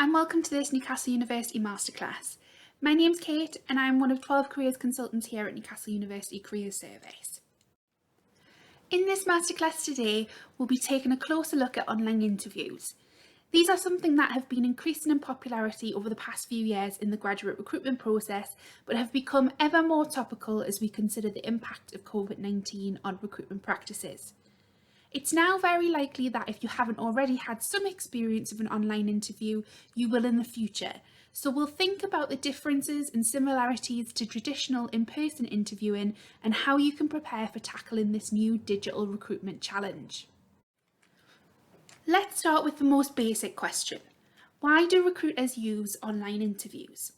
and welcome to this Newcastle University Masterclass. My name's Kate and I'm one of 12 careers consultants here at Newcastle University Careers Service. In this Masterclass today, we'll be taking a closer look at online interviews. These are something that have been increasing in popularity over the past few years in the graduate recruitment process, but have become ever more topical as we consider the impact of COVID-19 on recruitment practices. It's now very likely that if you haven't already had some experience of an online interview, you will in the future. So we'll think about the differences and similarities to traditional in-person interviewing and how you can prepare for tackling this new digital recruitment challenge. Let's start with the most basic question. Why do recruiters use online interviews?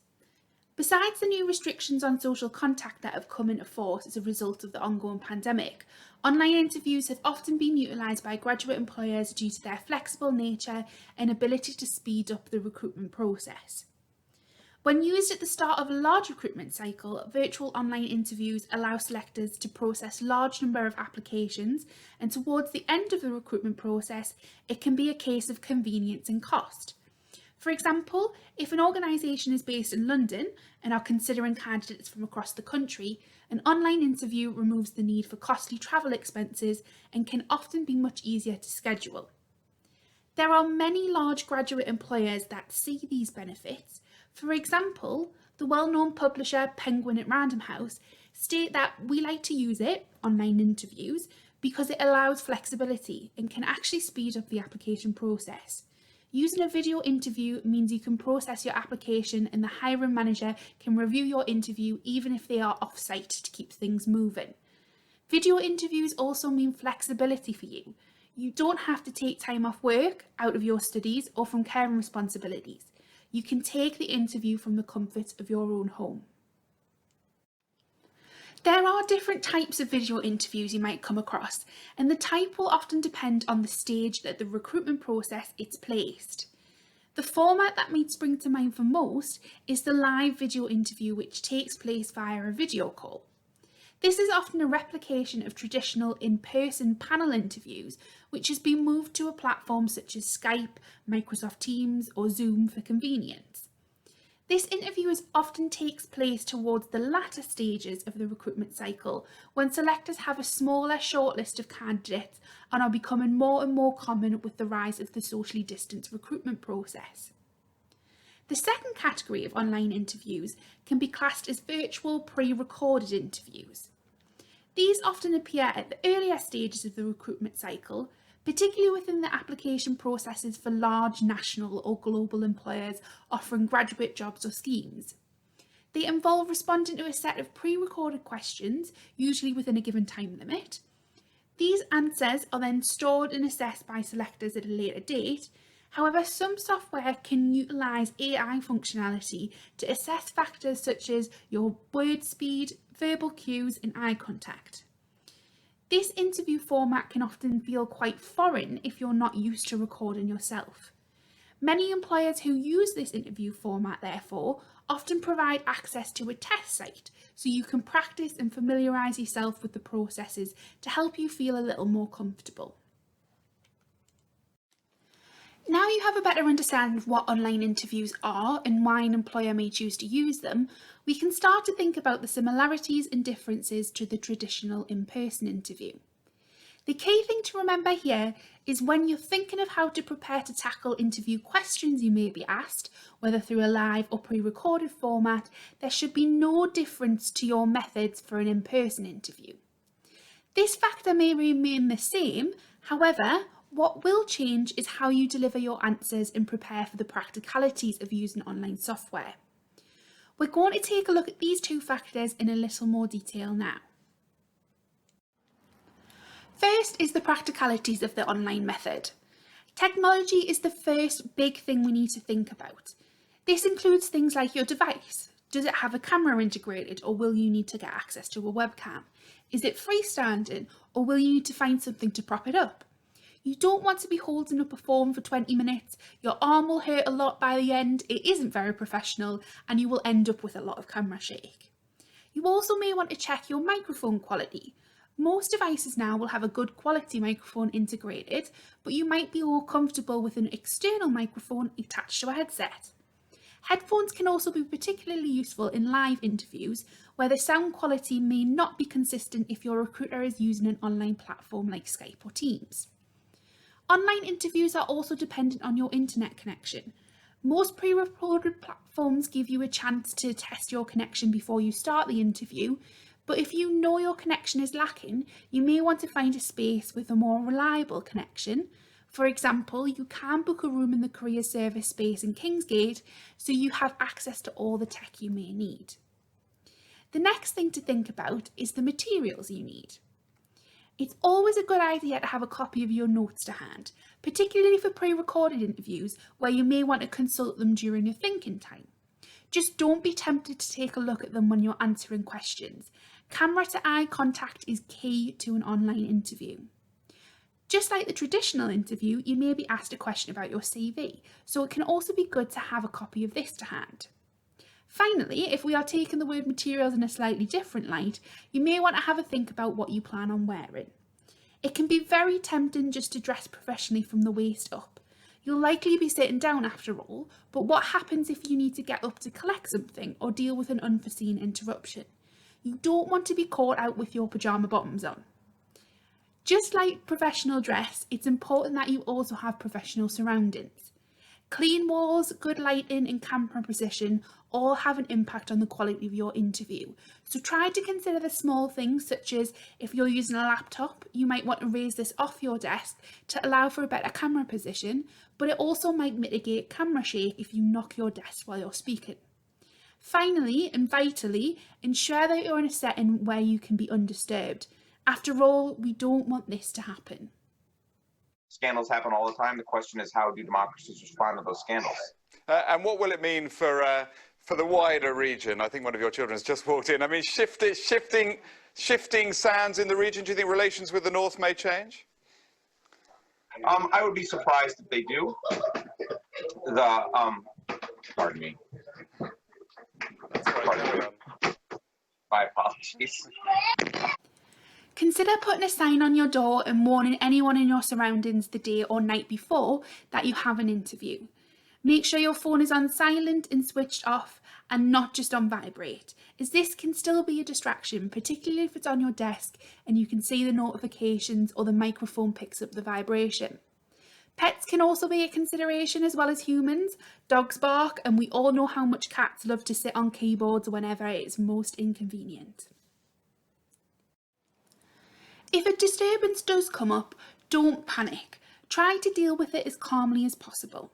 Besides the new restrictions on social contact that have come into force as a result of the ongoing pandemic, online interviews have often been utilised by graduate employers due to their flexible nature and ability to speed up the recruitment process. When used at the start of a large recruitment cycle, virtual online interviews allow selectors to process a large number of applications, and towards the end of the recruitment process, it can be a case of convenience and cost. For example, if an organisation is based in London and are considering candidates from across the country, an online interview removes the need for costly travel expenses and can often be much easier to schedule. There are many large graduate employers that see these benefits. For example, the well-known publisher Penguin at Random House state that we like to use it, online interviews, because it allows flexibility and can actually speed up the application process. Using a video interview means you can process your application and the hiring manager can review your interview even if they are off-site to keep things moving. Video interviews also mean flexibility for you. You don't have to take time off work, out of your studies or from caring responsibilities. You can take the interview from the comfort of your own home. There are different types of video interviews you might come across, and the type will often depend on the stage that the recruitment process is placed. The format that might spring to mind for most is the live video interview, which takes place via a video call. This is often a replication of traditional in-person panel interviews, which has been moved to a platform such as Skype, Microsoft Teams or Zoom for convenience. This interview often takes place towards the latter stages of the recruitment cycle, when selectors have a smaller shortlist of candidates and are becoming more and more common with the rise of the socially distanced recruitment process. The second category of online interviews can be classed as virtual pre-recorded interviews. These often appear at the earlier stages of the recruitment cycle, particularly within the application processes for large national or global employers offering graduate jobs or schemes. They involve responding to a set of pre-recorded questions, usually within a given time limit. These answers are then stored and assessed by selectors at a later date. However, some software can utilise AI functionality to assess factors such as your word speed, verbal cues and eye contact. This interview format can often feel quite foreign if you're not used to recording yourself. Many employers who use this interview format, therefore, often provide access to a test site so you can practice and familiarise yourself with the processes to help you feel a little more comfortable. Now you have a better understanding of what online interviews are and why an employer may choose to use them, we can start to think about the similarities and differences to the traditional in-person interview. The key thing to remember here is when you're thinking of how to prepare to tackle interview questions you may be asked, whether through a live or pre-recorded format, there should be no difference to your methods for an in-person interview. This factor may remain the same, however, what will change is how you deliver your answers and prepare for the practicalities of using online software. We're going to take a look at these two factors in a little more detail now. First is the practicalities of the online method. Technology is the first big thing we need to think about. This includes things like your device. Does it have a camera integrated, or will you need to get access to a webcam? Is it freestanding, or will you need to find something to prop it up? You don't want to be holding up a form for 20 minutes, your arm will hurt a lot by the end, it isn't very professional, and you will end up with a lot of camera shake. You also may want to check your microphone quality. Most devices now will have a good quality microphone integrated, but you might be more comfortable with an external microphone attached to a headset. Headphones can also be particularly useful in live interviews where the sound quality may not be consistent if your recruiter is using an online platform like Skype or Teams. Online interviews are also dependent on your internet connection. Most pre-recorded platforms give you a chance to test your connection before you start the interview, but if you know your connection is lacking, you may want to find a space with a more reliable connection. For example, you can book a room in the career service space in Kingsgate so you have access to all the tech you may need. The next thing to think about is the materials you need. It's always a good idea to have a copy of your notes to hand, particularly for pre-recorded interviews where you may want to consult them during your thinking time. Just don't be tempted to take a look at them when you're answering questions. Camera to eye contact is key to an online interview. Just like the traditional interview, you may be asked a question about your CV, so it can also be good to have a copy of this to hand. Finally, if we are taking the word materials in a slightly different light, you may want to have a think about what you plan on wearing. It can be very tempting just to dress professionally from the waist up. You'll likely be sitting down after all, but what happens if you need to get up to collect something or deal with an unforeseen interruption? You don't want to be caught out with your pyjama bottoms on. Just like professional dress, it's important that you also have professional surroundings. Clean walls, good lighting and camera position all have an impact on the quality of your interview. So try to consider the small things, such as if you're using a laptop, you might want to raise this off your desk to allow for a better camera position, but it also might mitigate camera shake if you knock your desk while you're speaking. Finally and vitally, ensure that you're in a setting where you can be undisturbed. After all, we don't want this to happen. Scandals happen all the time. The question is, how do democracies respond to those scandals? And what will it mean for the wider region? I think one of your children has just walked in. I mean, shifting sands in the region. Do you think relations with the North may change? I would be surprised if they do. Pardon me. My apologies. Consider putting a sign on your door and warning anyone in your surroundings the day or night before that you have an interview. Make sure your phone is on silent and switched off and not just on vibrate, as this can still be a distraction, particularly if it's on your desk and you can see the notifications or the microphone picks up the vibration. Pets can also be a consideration as well as humans. Dogs bark, and we all know how much cats love to sit on keyboards whenever it is most inconvenient. If a disturbance does come up, don't panic. Try to deal with it as calmly as possible.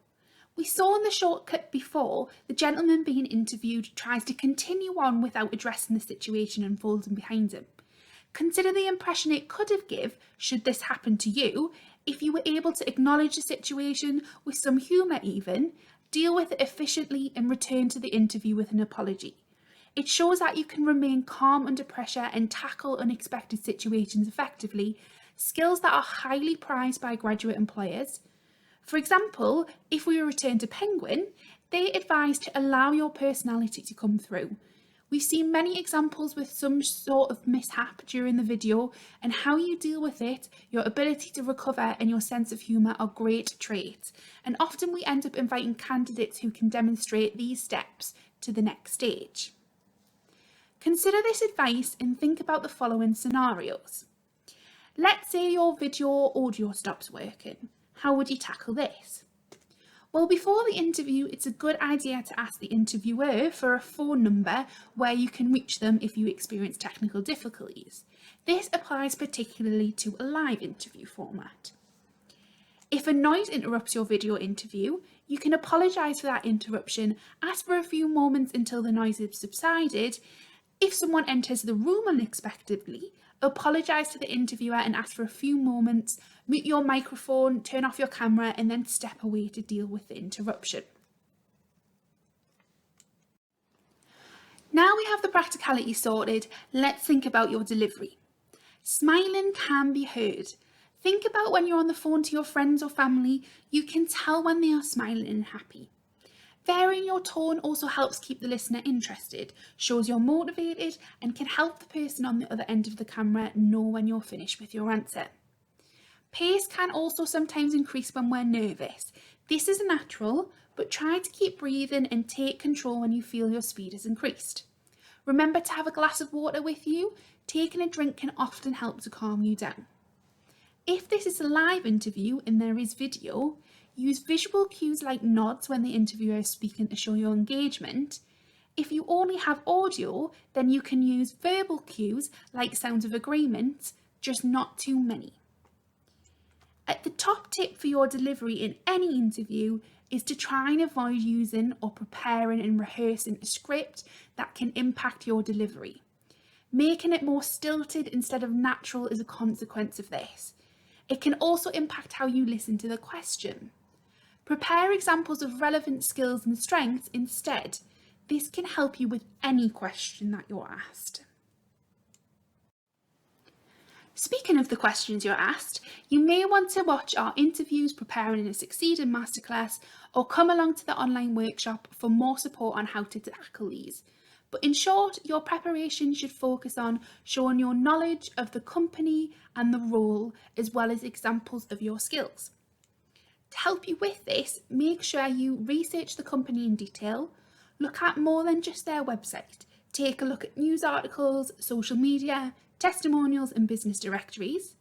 We saw in the short clip before, the gentleman being interviewed tries to continue on without addressing the situation unfolding behind him. Consider the impression it could have given, should this happen to you, if you were able to acknowledge the situation with some humour even, deal with it efficiently and return to the interview with an apology. It shows that you can remain calm under pressure and tackle unexpected situations effectively, skills that are highly prized by graduate employers. For example, if we return to Penguin, they advise to allow your personality to come through. We've seen many examples with some sort of mishap during the video, and how you deal with it, your ability to recover and your sense of humour are great traits, and often we end up inviting candidates who can demonstrate these steps to the next stage. Consider this advice and think about the following scenarios. Let's say your video or audio stops working. How would you tackle this? Well, before the interview, it's a good idea to ask the interviewer for a phone number where you can reach them if you experience technical difficulties. This applies particularly to a live interview format. If a noise interrupts your video interview, you can apologise for that interruption, ask for a few moments until the noise has subsided. If someone enters the room unexpectedly, apologise to the interviewer and ask for a few moments, mute your microphone, turn off your camera, and then step away to deal with the interruption. Now we have the practicality sorted, let's think about your delivery. Smiling can be heard. Think about when you're on the phone to your friends or family, you can tell when they are smiling and happy. Varying your tone also helps keep the listener interested, shows you're motivated, and can help the person on the other end of the camera know when you're finished with your answer. Pace can also sometimes increase when we're nervous. This is natural, but try to keep breathing and take control when you feel your speed has increased. Remember to have a glass of water with you. Taking a drink can often help to calm you down. If this is a live interview and there is video, use visual cues like nods when the interviewer is speaking to show your engagement. If you only have audio, then you can use verbal cues like sounds of agreement, just not too many. The top tip for your delivery in any interview is to try and avoid using or preparing and rehearsing a script that can impact your delivery. Making it more stilted instead of natural is a consequence of this. It can also impact how you listen to the question. Prepare examples of relevant skills and strengths instead. This can help you with any question that you're asked. Speaking of the questions you're asked, you may want to watch our interviews Preparing to Succeed in Masterclass or come along to the online workshop for more support on how to tackle these. But in short, your preparation should focus on showing your knowledge of the company and the role, as well as examples of your skills. To help you with this, make sure you research the company in detail, look at more than just their website, take a look at news articles, social media, testimonials and business directories.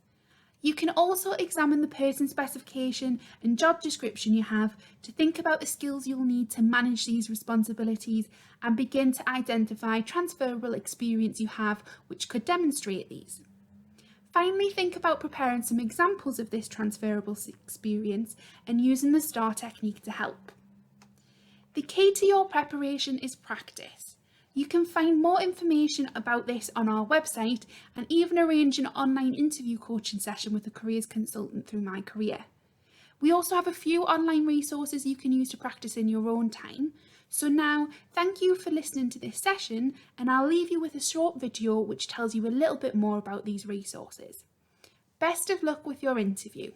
You can also examine the person specification and job description you have to think about the skills you'll need to manage these responsibilities and begin to identify transferable experience you have which could demonstrate these. Finally, think about preparing some examples of this transferable experience and using the STAR technique to help. The key to your preparation is practice. You can find more information about this on our website and even arrange an online interview coaching session with a careers consultant through My Career. We also have a few online resources you can use to practice in your own time. So now, thank you for listening to this session, and I'll leave you with a short video which tells you a little bit more about these resources. Best of luck with your interview.